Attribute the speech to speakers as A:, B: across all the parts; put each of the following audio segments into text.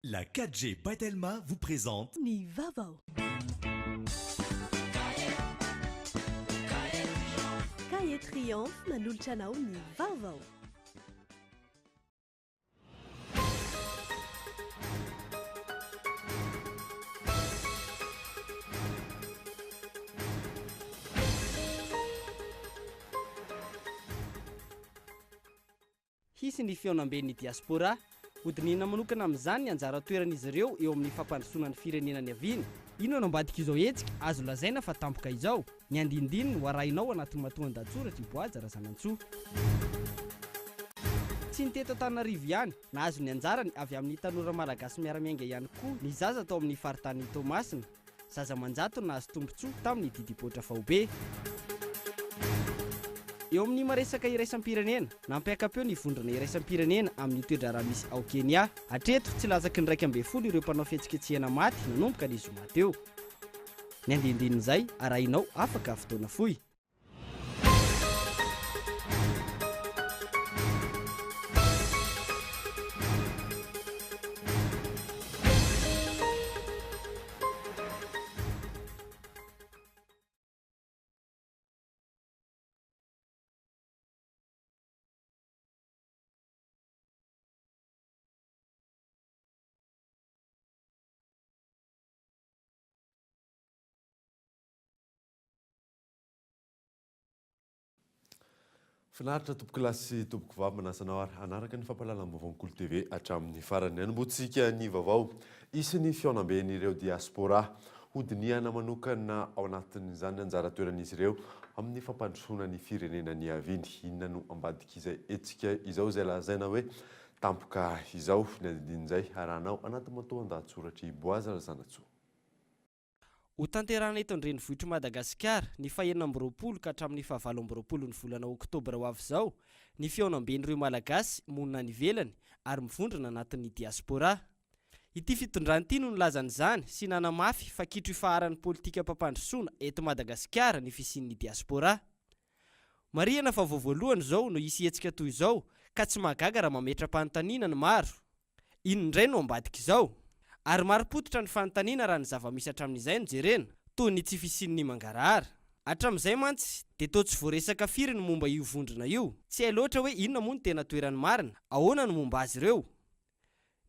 A: La 4G Batelma vous présente
B: Ni Vavao. Cahier Triomphe manoltranao ny Vavao.
C: Hisy ny fiaonam-ben'ny diaspora hodinina manokana amin'izany anjara toeran'izy ireo eo amin'ny fampandrosoana ny firenenany aviny. Ino no ambadika izao hetsika azo lazaina fa tampoka izao ny andindiny no arahinao anatin'ny matoan-datsoratra i Boaja Razanantsoa. Tsy ny teto Antananarivo ihany na azo ny anjarany avy amin'ny tanora malagasy miaramiainga ihany koa ny zaza tao amin'ny faritany Tomasina, zaza manjato no nahazo tombotsoa tamin'ny didipoitra Vaobe. Eo amin'ny maresaka iraisam-pirenena nampiakapeo ny vondrona iraisam-pirenena amin'ny toedrara misy ao Kenya. Hatreto tsy lazaky ny 1/2 ireo mpanao fihetsiketsehana maty nanomboka ny zoma teo. Ny andindin'izay arahinao afaka fotoana fohy.
D: Finaritra tompoko lasy tompoko vavy manasanao ary anaraka ny fampahalalam-baovao Kolo TV hatramin'ny farany anomboantsika ny vaovao isin'ny fiaonam-ben'ireo diaspora hodiniana manokana ao anatin'izany anjara toeran'izy ireo amin'ny fampandrosoana ny firenena ny aviny. Inona no ambadika izay etsika izao izay lazaina hoe tampoka izao ny andindin'izay arahanao anatin'ny matoan-dahatsoratra i Boaja Razanantsoa.
C: Ho tanterahana eto an-drenivohitry Madagasikara ny 20 ka hatramin'ny 20 ny volana Oktobra ho avy izao ny fiaonam-ben'ireo malagasy monina ny ivelany ary mivondrona anatin'ny diaspora. Ity fitondrana ity no nilazan'izany sy nanamafy fa kitro ifaharan'ny politika mpampandrosoana eto Madagasikara ny fisian'ny diaspora. Marihana fa voalohany izao no hisy hetsika toy izao ka tsy mahagaga raha mametra-panontaniana ny maro. Ino indray no ambadika izao? Ary maro-pototra ny fanontaniana raha ny zava-misy hatramin'izay no jerena toy ny tsy fisian'ny mangarahara. Hatramin'izay mantsy dia toa tsy voaresaka firy ny momba io vondrona io. Tsy hay loatra hoe inona moa ny tena toerany marina, ahoana no momba azy ireo.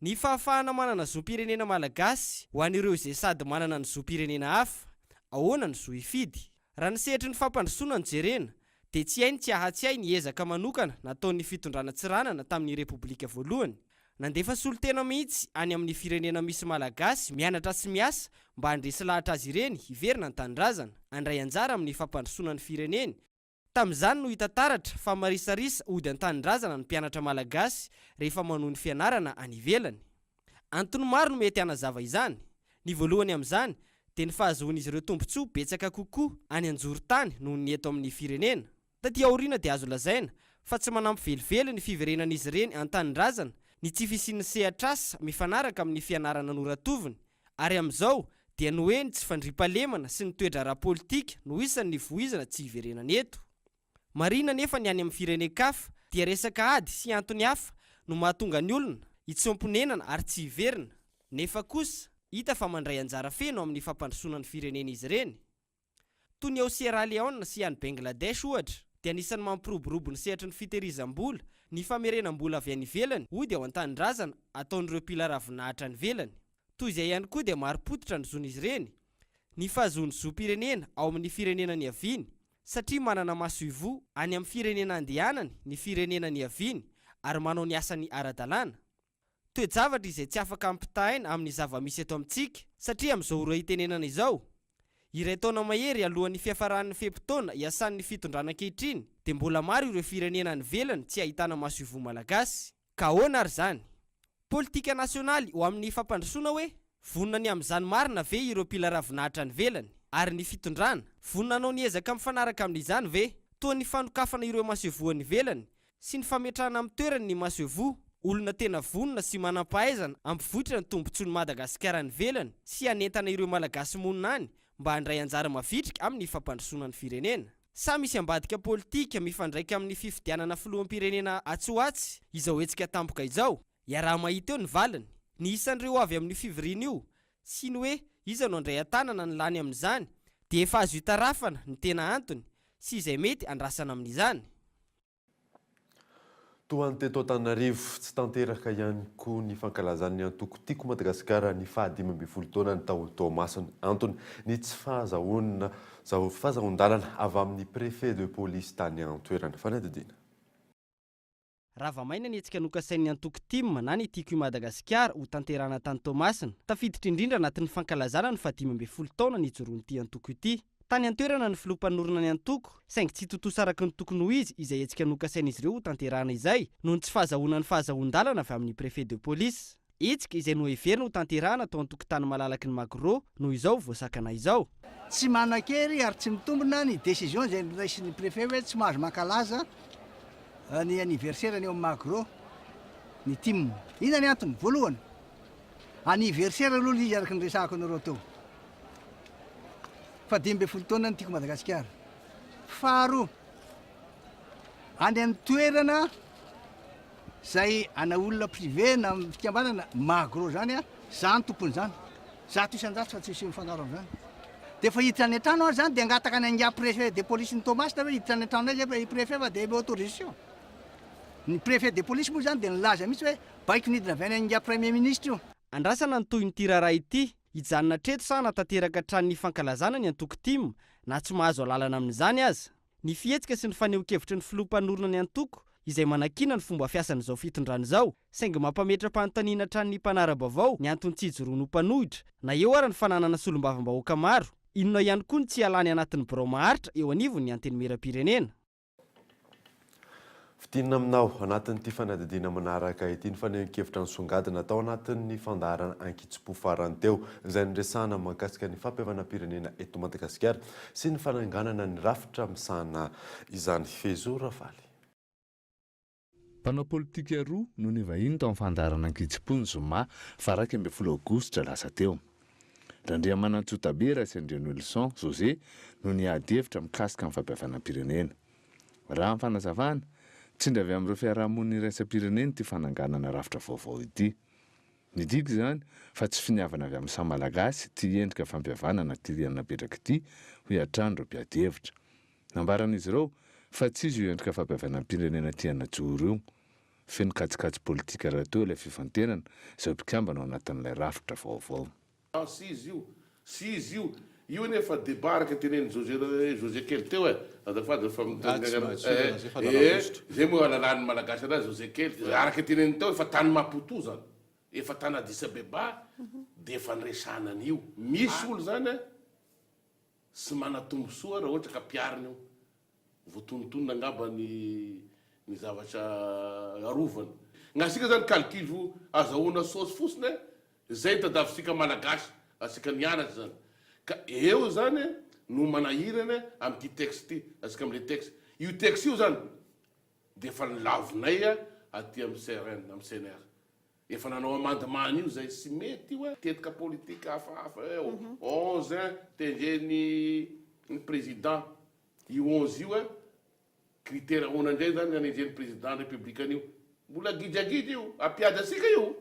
C: Ny fahafahana manana zom-pirenena malagasy ho an'ireo izay sady manana ny zom-pirenena hafa, ahoana ny zo hifidy. Raha ny sehatry ny fampandrosoana no jerena dia tsy hay ny tsy ahatsy hay ny ezaka manokana nataon'ny fitondrana tsiranana tamin'ny repoblika voalohany. Nandefa solo tena mihitsy any amin'ny firenena misy malagasy mianatra sy miasa mba handresy lahatra azy ireny hiverina ny tanindrazana andray anjara amin'ny fampandrosoana ny fireneny. Tamin'izany no hita taratra fa marisarisa ody an-tanindrazana ny mpianatra malagasy rehefa manohy ny fianarana any ivelany. Antony maro no mety hanazava izany. Ny voalohany amin'izany dia ny fahazoan'izy ireo tombotsoa betsaka kokoa any anjoro-tany noho ny eto amin'ny firenena. Taty aoriana dia azo lazaina fa tsy manampy velively ny fiverenan'izy ireny an-tanindrazana ny tsy fisian'ny sehatr'asa mifanaraka amin'ny fianarana noratoviny, ary amin'izao dia noheny tsy fandriampahalemana sy ny toedrara politika no isan'ny voizana tsy hiverenana eto. Marina nefa ny any amin'ny firenen-kafa dia resaka ady sy antony hafa no mahatonga ny olona hitsomponenana ary tsy hiverina. Nefa kosa hita fa mandray anjara feno amin'ny fampandrosoana ny firenena izy ireny. Toy ny ao Sierra Leone sy any Bangladesh ohatra dia anisan'ny mampiroborobo ny sehatry ny fitehirizam-bola ny famerenam-bola avy any ivelany ody ao an-tanindrazana ataon'ireo mpila ravinahitra any ivelany. Toy izay ihany koa dia maro-pototra ny zon'izy ireny ny fahazoany zom-pirenena ao amin'ny firenena ny aviny, satria manana maso ivoho any amin'ny firenena andehanany ny firenena ny aviny ary manao ny asany ara-dalàna. Toe-javatra izay tsy afaka ampitahaina amin'ny zava-misy eto amintsika satria amin'izao ora itenenana izao. Iray taona mahery alohan'ny fiafaran'ny fepitaona iasan'ny fitondrana ankehitriny dia mbola maro ireo firenena any ivelany tsy ahitana maso ivoho malagasy. Ka ahoana ary izany? Politika nasionaly ho amin'ny fampandrosoana hoe vonona ny amin'izany marina ve ireo mpila ravinahitra any ivelany? Ary ny fitondrana vonona anao ny ezaka mifanaraka amin'izany ve? Toa ny fanokafana ireo maso ivoho any ivelany sy ny fametrahana amin'ny toerany ny maso ivoho, olona tena vonona sy manam-pahaizana ampivoatra ny tombontsoan'ny Madagasikara any ivelany sy anentana ireo malagasy monina any mba handray anjara mavitrika amin'ny fampandrosoana ny firenena. Sa misy ambadika politika mifandraika amin'ny fifidianana filoham-pirenena atsoatsy izao hetsika tampoka izao. Iaraha mahita eo ny valiny. Ny isan'ireo avy amin'ny fivoriana io sy ny hoe iza no andray an-tanana ny lany amin'izany dia efa azo hitarafana ny tena antony sy izay mety andrasana amin'izany.
D: Toan'ny teto Antananarivo tsy tanteraka ihany koa ny fankalazan'ny antoko tiako Madagasikara ny 15 taona ny taona Toamasina antony ny tsy fahazahoan-dalana avy amin'ny préfet de police tany an-toerana fanadidina.
C: Ravamaina ny etsika nokasain'ny antoko tim na ny tiako i Madagasikara ho tanterana tany Toamasina tafiditra indrindra anatin'ny fankalazana ny 15 taona ny ijoroan'ity antoko ity. Tany an-toerana ny filompanorona ny antoko, saingy tsy totosa araka ny tokony ho izy izay etsika nokasain'izy ireo ho tanterana izay, noho ny tsy fahazahoana ny fahazahoan-dalana avy amin'ny préfet de police. Etsika izay no heverina ho tanterana tao an-tokotany malalaky ny Magro noho izao voasakana izao.
E: Tsy manan-kery ary tsy mitombona ny décision izay raisin'ny préfet hoe tsy mahazo mankalaza ny anniversaire ny eo amin'ny Magro ny tim. Ina ny antony voalohany anniversaire aloha izy araka ny resahako anareo teo. 15 taona ny tiako Madagasikara. Faharoa any amin'ny toerana zay ana olona privé na fikambanana Magro zany zany tompon'izany. Zato isan-jato fa tsy misy mifangaro amin'izany. Dia efa hiditra any an-trano ary zany dia angataka ny angia préfet de police ny Toamasina hoe hiditra any an-trano zay préfet fa dia autorisation. Ny préfet de police moa zany dia nilaza mihitsy hoe baiko nidina avy any angia premier ministre io.
C: Andrasana ny toy nyty raharaha ity, hijanona treto sa natanteraka hatrany fankalazana ny antoko tim na tsy mahazo alalana amin'izany aza. Ny fihetsika sy ny faneho-kevitry ny filompanorona ny antoko izay manakina ny fomba fiasan'izao fitondrana izao, saingy mampametra-panontaniana hatrany mpanara-baovao ny antony tsy hijoroana ho mpanohitra na eo ary ny fananana solombavambahoaka maro. Inona ihany koa ny tsy halany anatin'ny birao maharitra eo anivon'ny antenimieram-pirenena.
D: Fitinina aminao anatin'ity fanadidina manaraka ity ny faneho-kevitra ny songadina tao anatin'ny fandaharana Ankitso-Po farany teo izay niresahana mahakasika ny fampihavanam-pirenena eto Madagasikara sy ny fananganana ny rafitra misahana izany Fezo Ravaly.
F: Mpanao politika roa no nivahiny tao amin'ny fandaharana Ankitso-Po ny zoma 20 aogositra lasa teo. Randriamanantsoa-Tabera sy Andriano Wilson José no niady hevitra mikasika amin'ny fampihavanam-pirenena. Raha amin'ny fanazavana tsindry avy amin'ireo fiarahamonina iraisam-pirenena ity fananganana rafitra vaovao ity. Midika izany fa tsy finiavana avy amin'ny samy malagasy ty endrika fampihavanana ty riana napetraka ity ho hiatrany ireo mpiady hevitra. Nambaran'izy ireo fa tsy izy io endrika fampihavanam-pirenena tiana joro io. Feno katsikatsi politika raha teo ilay fifantenana izay mpikambana ao anatin'ilay rafitra vaovao.
G: Sy izy io nefa debaraka teneny José Kely teo azafady fa zay moa alalany malagasy anazy José Kely araka teneny teo efa tany Maputo zany efa tany Addis Abeba dia efa niresahana an'io. Misy olo zany sy manatombo soa raha ohatra ka piariny io voatonontonona angamba ny zavatra arovany. Ngasika zany calcul azahoana sosy fotsiny zay tadavitsika malagasy asika nianatra zany ka eo zany no manahirana amin'ity texte ity asika amin'le texte io texte io zany dia efa nilavinay aty amin'ny CRN amin'ny CNR efa nanao amandemany io zay sy mety io tetika politika hafahafa eo 11 tendreny président io 11 io critère onandray zany anenjeny président républicain io mbola gidragidy io apiady asika io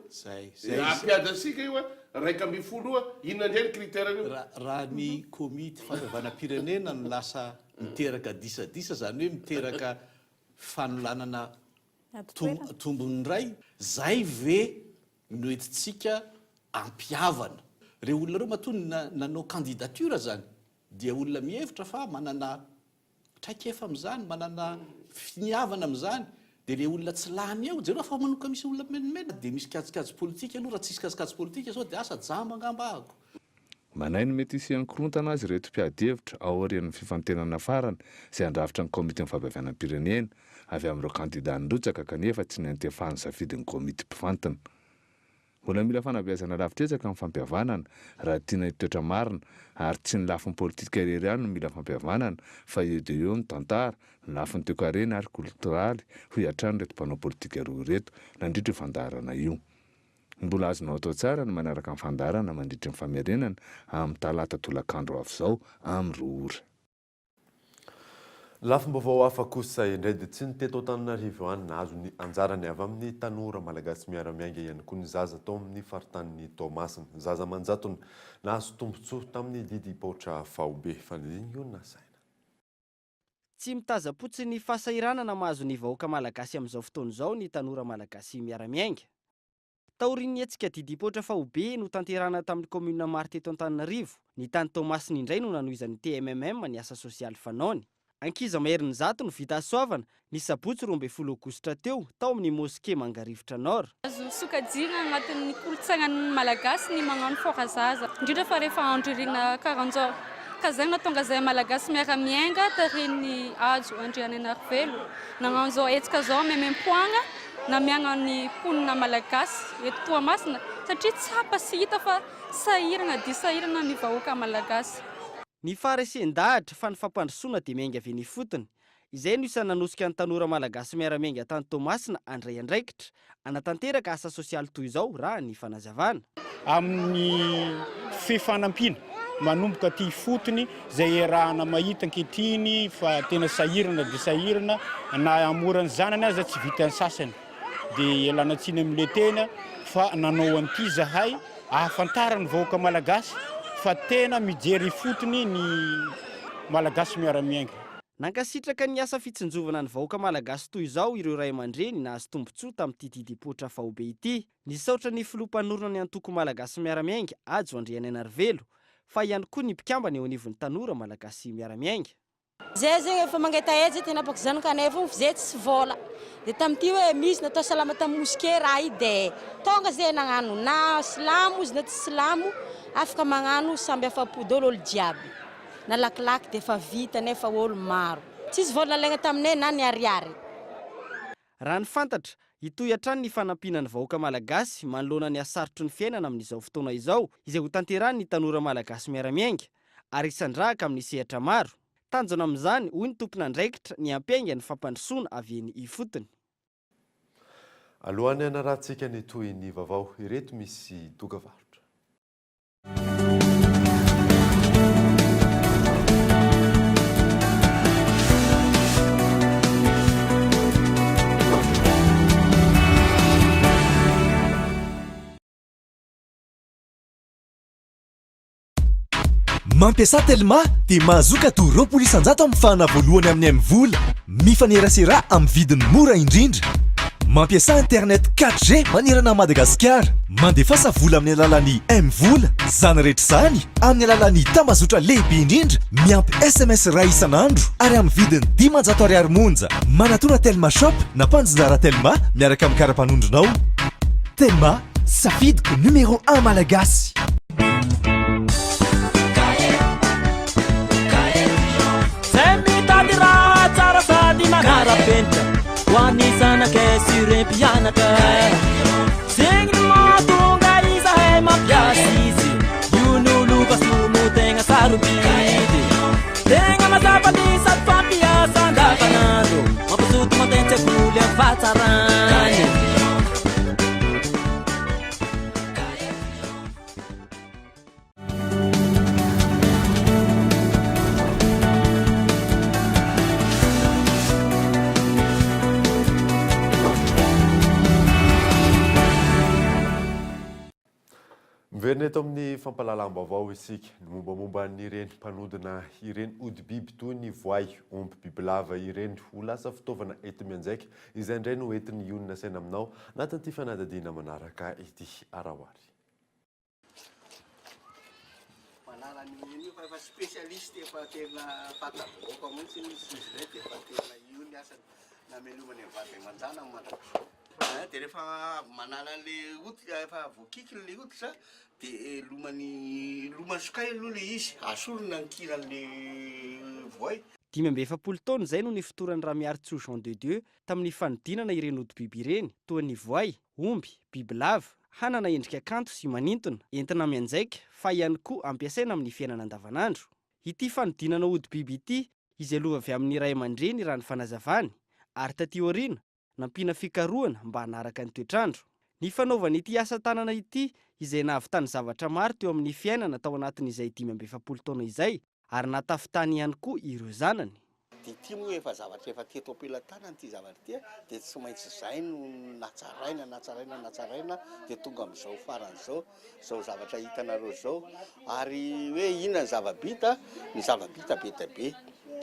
G: apiady asika io raika amby folo inona ndray ny critère io
H: raha ny komity fampihavanam-pirenena no lasa miteraka disadisa zany hoe miteraka fanolanana tombony ray zay ve no entitsika ampihavana reo olona reo matony nanao candidature zany dia olona mihevitra fa manana traikefa am'izany manana finiavana am'izany dia le olona tsy lany eo jereo fa manoka misy olona menimena dia misy kajikajy politika aloha raha tsisy kajikajy politika sao dia asa jamba angambahako.
F: Manay ny mety hisy hankorontana azy reto mpiady hevitra ao aorian'ny fifantenana farany izay andravitra ny komity fampihavanam-pirenena avy amin'ireo kandida nirotsaka kanefa tsy niantefahany safidin'ny komity mpifantana. Mbola mila fanabeazana lavitretsaka amin'ny fampihavanana raha tiana hitoetra marina ary tsy ny lafin'ny politika irery ihany no mila fampihavanana fa eo dia eo ny tantara ny lafin'ny toe-karena ary kulturaly ho hiatrany reto mpanao politika roa reto nandritra io fandaharana io. Mbola azonao atao tsara ny manaraka amin'ny fandaharana mandritra ny famerenana amin'ny talata tolakandro avy izao amin'ny 2 ora.
D: Lafim-baovao hafa kosa indray dia tsy niteto Antananarivo any nahazo ny anjarany avy amin'ny tanora malagasy miara-miainga ihany koa ny zaza tao amin'ny faritanin'ny Toamasina. Zaza manjatony nahazo tombontsoa tamin'ny didy paotra faobe fanidin'io nasaina.
C: Tsy mitaza-potsy ny fahasahiranana mahazo ny vahoaka malagasy amin'izao fotoana izao ny tanora malagasy miara-miainga. Taorian'ny hetsika didy paotra faobe no tanterana tamin'ny komina maro teto Antananarivo. Ny tany Toamasina indray no nanohizan'ny TMMM ny asa sosialy fanaony. Ankiza maherin'ny zato no vita asoavana ny sabotsy 12 Aogositra teo tao amin'ny moské Mangarivotra Nord.
I: Azo sokajina agnatin'ny kolotsainan'ny malagasy ny magnano forazaza. Indrindra fa rehefa andro irina karanjao. Ka zay natonga zay malagasy miara-miainga tariny ajo Andriana Narvelo. Nagnano zao hetsika zao memem-poagna na miagnany ponina malagasy eto Toamasina satria tsapa sy hita fa sahirana dia sahirana ny vahoaka malagasy.
C: Ny faharesen-dahatra fa ny fampandrosoana dia miainga avy ny fotony. Izay no isany nanosika ny tanora malagasy miara-miainga tany Toamasina andray andraikitra anatanteraka asa sosialy toy izao raha ny fanazavana.
J: Amin'ny fifanampiana manomboka ty fotony izay iarahana mahita ankehitriny fa tena sahirana dia sahirana na amorany zanany aza tsy vita ny sasany. Dia ialana tsiny amin'ilay tena fa nanao an'ity zahay ahafantara ny vahoaka malagasy fa tena mijery fotony ny malagasy miara-miainga.
C: Nankasitraka ny asa fitsinjovana ny vahoaka malagasy toy izao ireo ray aman-dreny nahazo tombontsoa tamin'ity didy paotra faobe ity. Nisaotra ny filompanorona ny antoko malagasy miara-miainga ajo Andriana Narvelo fa ihany koa ny mpikambana eo anivon'ny tanora malagasy miara-miainga.
K: Zay zegny efa mangetahedy tena baka zanakana efa zay tsy vola. Dia tamin'ity hoe misy natao salama tamin'ny moské raha io dia tonga zay nagnano na silamo izy na tsy silamo afaka magnano samby afa-podolo olo jiaby. Na lakilaky dia efa vita nefa olo maro. Tsisy vola laigna taminay na ny ariary.
C: Raha ny fantatra, itoy hatrany ny fanampiana ny vahoaka malagasy manoloana ny asarotry ny fiainana amin'izao fotoana izao izay ho tanterahany ny tanora malagasy miara-miainga ary isandrahaka amin'ny sehatra maro. Tanjona amin'izany hoy ny tompona andraikitra ny ampiainga ny fampandrosoana avy eny ifotony.
D: Alohan'ny anarantsika ny toy ny vaovao ireto misy dokavarotra.
A: Mampiasa Telma dia mahazoka to 20% amin'ny fanavoalohany amin'ny M-vola. Mifanerasera amin'ny vidiny mora indrindra. Mampiasa internet 4G manerana à Madagascar. Mandefasa vola amin'ny alalan'ny M-vola. Zany rehetra zany amin'ny alalan'ny tambazotra lehibe indrindra miampy SMS ray isan'andro ary amin'ny vidiny 500 ariary monja. Manatona Telma Shop na mpanjinjara Telma miaraka amin'ny karapanondronao. Telma, safidiko numéro 1 malagasy.
L: Carapenta, wanisana kesire pianata. Sing the matunga isa hai mapiasizi. Yunu luka sumu tenga sarubidi. Tenga mazapati satpapia sanda kanado. Mapasutu matente kulia fatarani.
D: Miverina eto amin'ny fampalalam-baovao isika ny mombamomba n'ireny mpanodina ireny odi-biby toy ny voay, omby bibilava ireny ho lasa fitaovana ety mianjaika izay indray no entin'ny onina saina aminao anatin'ity fanadadiana manaraka ity arahoary.
E: Manala ny efa spécialiste efa tena fatavoaka mihitsy izy izay dia efa tena io ny asany namelomany vavy aman-jana Dia rehefa manala le hoditra efa voakikiny le hoditra dia lomany sokay aloha le izy asorina ny kiran'le voay.
C: 17 taona izay no ny fotoran'ny Ramiaritsou Jean de Dieu tamin'ny fanodinana ireny odi-biby ireny toa ny voay, omby, bibilava, hanana endrika kanto sy manintona, entina mianjaika fa ihany koa ampiasaina amin'ny fiainana andavanandro. Ity fanodinana odi-biby ity izay lova avy amin'ny ray aman-dreny raha ny fanazavany ary taty aoriana nampiana fikarohana mba hanaraka ny toetrandro. Ny fanaovana ity asa tanana ity izay nahavitany zavatra maro teo amin'ny fiainana tao anatin'izay 17 taona izay ary natafitany ihany koa ireo zanany.
E: dia ty moa efa zavatra efa teto am-pelantanany ty zavatra ty dia tsy maintsy izay no natsaraina dia tonga amin'izao faran'izao zao zavatra hitanareo zao ary hoe inona ny zavabita be da be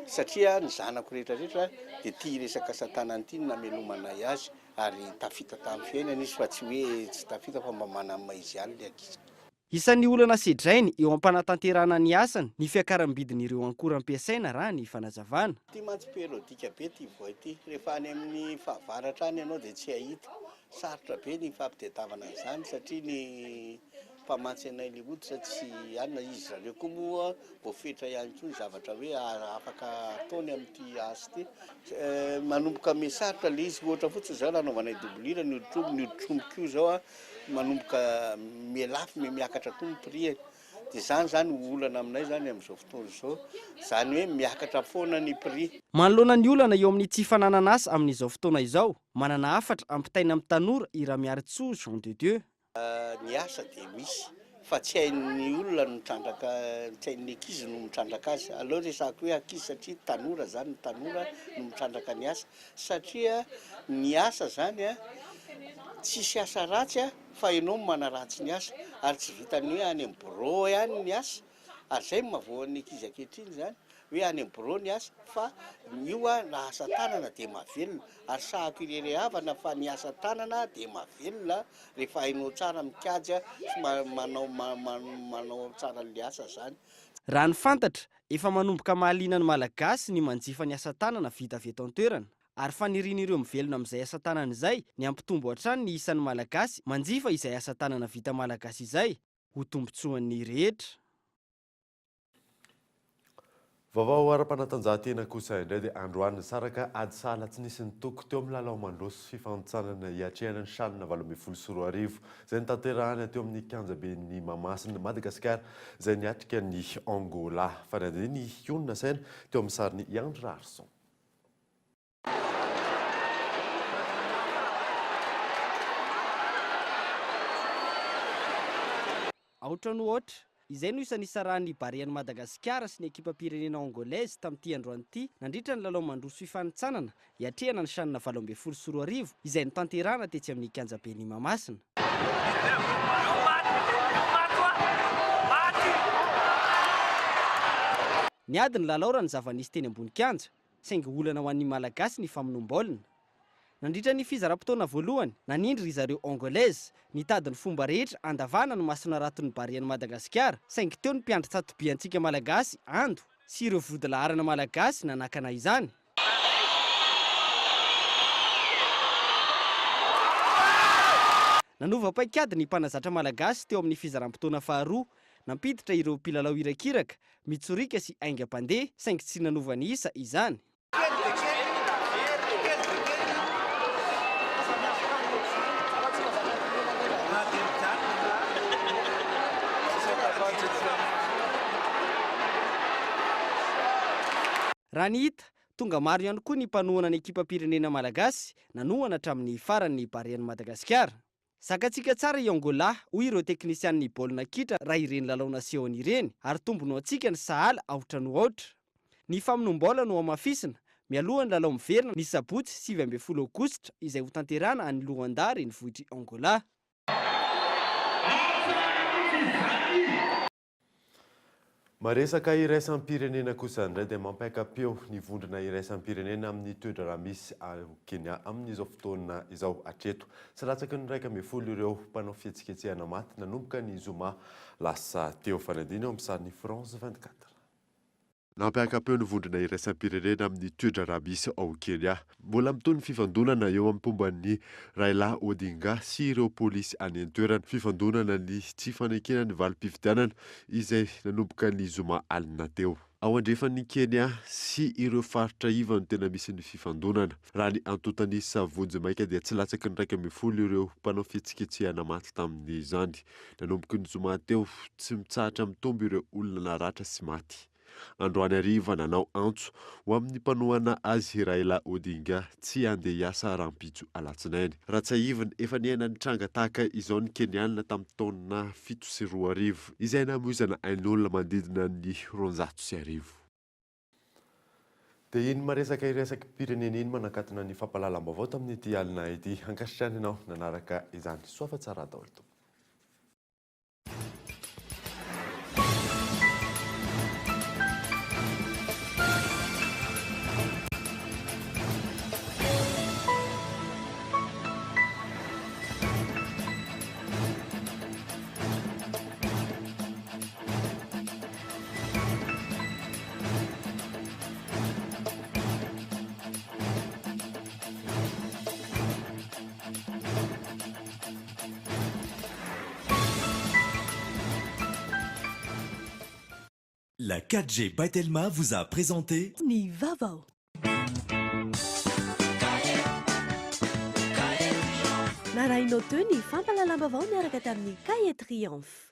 E: satria ny zanako rehetrarehetra dia tia resaka asatanany ity namelomanay azy ary tafita tamin'ny fiainana izy fa tsy hoe tsy tafita fa mba manana izy ihany le ankizy.
C: Isan'ny olana sedrainy eo am-panatanterahana ny asany ny fiakaram-bidin'ireo ankora ampiasaina raha ny fanazavana.
E: Ty mantsy periodika be ty voay ty rehefa any amin'ny fahavaratra any ianao dia tsy ahita sarotra be ny fampitadiavana izany satria ny mpamatsy anay le hoditra tsy anina izy zareo koa moa voafetra ihany koa ny zavatra hoe afaka ataony amin'ity asy ty manomboka mesarotra le izy ohatra fotsiny zao nanaovanay doblira ny hoditromboka io zao manomboka mialafy miakatra koa ny prix dia zany olana aminay zany amin'izao fotoana izao zany hoe miakatra foana ny prix.
C: Manoloana ny olana eo amin'ny tsy fananana asa amin'izao fotoana izao manana afatra ampitaina amin'ny tanora Iramiaritsoa Jean de Dieu.
E: Ny asa dia misy fa tsy hain'ny olona no mitrandraka tsy hain'ny ankizy no mitrandraka azy aloha resako hoe ankizy satria tanora zany ny tanora no mitrandraka ny asa satria ny asa zany tsisy asa ratsy fa ianao manaratsy ny asa ary tsy vitany hoe any amin'ny bureau ihany ny asa ary zay mahavoan'ny ankizy ankehitriny zany hoe any amin'ny bureau ny asa fa io na asa tanana dia mahavelona ary sahako irere havana fa ny asa tanana dia mahavelona rehefa hainao tsara mikajy manao tsara le asa zany.
C: Raha ny fantatra efa manomboka mahaliana ny malagasy ny manjifa ny asa tanana vita avy eto an-toerana ary fanirian'ireo mivelona amin'izay asa tanana izay ny ampitombo hatrany ny isan'ny malagasy manjifa izay asa tanana vita malagasy izay ho tombotsoan'ny rehetra.
D: Vaovao ara-panatanjahantena kosa indray dia androany saraka ady sala tsy nisy nitoko teo amin'ny lalao mandroso fifanotsanana hiatrehana ny shanina 24 izay nitanterahana teo amin'ny kianjaben'ny Mahamasina Madagasikara izay niatrika ny Angola. Fanadiny Yona Saina teo amin'ny sariny Yandry Rarson.
C: Aotrany ohatra izay no isan'ny isarahan'ny Barian'i Madagasikara sy ny ekipa pirenena angolaise tamin'ity androany ity nandritra ny lalao mandroso fifanitsanana hiatrehana ny shanina 24 izay nitanterahana tetsy amin'ny kianjaben'ny Mahamasina. Niady ny lalao raha ny zava-nisy teny ambony kianja saingy olana ho an'ny malagasy ny famonom-baolina. Nandritra ny fizaram-potoana voalohany nanindry ry zareo angolaise nitady ny fomba rehetra andavana no masona raton'ny Barian'i Madagasikara saingy teo ny mpiandry tsatobiantsika malagasy ando sy ireo vodilaharana malagasy nanakana izany. Nanova-paikady ny mpanazatra malagasy teo amin'ny fizaram-potoana faharoa nampiditra ireo mpilalao irakiraka mitsorika sy aingam-pandeha saingy tsy nanova ny isa izany. Raha ny hita tonga maro ihany koa ny mpanohana ny ekipa pirenena malagasy nanohana hatramin'ny faran'ny Barian'i Madagasikara. Sakatsika tsara i Angola hoy ireo teknisian'ny baolina kitra raha ireny lalao nasehony ireny ary tombono antsika ny sahala aotrany aotra. Ny famonom-baolina no amafisina mialohan'ny lalao miverina ny sabotsy 20 aogositra izay ho tanterahana any Luanda ny vohitry Angola.
D: Maresaka iraisampirenena kosa indray dia mampaika-peo ny vondrona iraisampirenena amin'ny toedra raha misy Kenya amin'izao fotoana izao hatreto. Sy latsaky ny 1 ireo mpanao fihetsiketsehana maty nanomboka ny zoma lasa teo fanadina amin'ny sariny France 24. Nampiaka-peo ny vondrona iraisampirenena amin'ny toedra raha misy ao Kenya. Mbola mitony fifandonana eo amin'ny pomban'ny Raila Odinga sy ireo polisy any an-toerana. Fifandonana ny tsy fanekena ny valim-pifidianana izay nanomboka ny zoma alina teo. Ao andrefan'ny Kenya sy ireo faritra iva no tena misy ny fifandonana. Raha ny antotany Savonjy Maika dia tsy latsaky ny 12 ireo mpanao fihetsiketsehana maty tamin'izany. Nanomboka ny zoma teo tsy mitsahatra mitombo ireo olona naratra sy maty. Androany hariva nanao antso ho amin'ny mpanohana azy Raila Odinga tsy handeha hiasa rahampitso alatsinainy. Ratsahiviny efa niaina ny tranga tahaka izao ny Kenianina tamin'ny taona 7 izay namoizana ain'olona manodidina ny 200. dia iny maresaka iresaky pirenena iny manakatona ny fampahalalam-baovao tamin'ity alina ity ankasitrany ianao nanaraka izany soafa tsara daholo to.
A: La 4G by Telma vous a présenté
B: Ni Vavao. Narainao teo ny fampalalam-bavao miaraka tamin'ny Cahier Triomphe.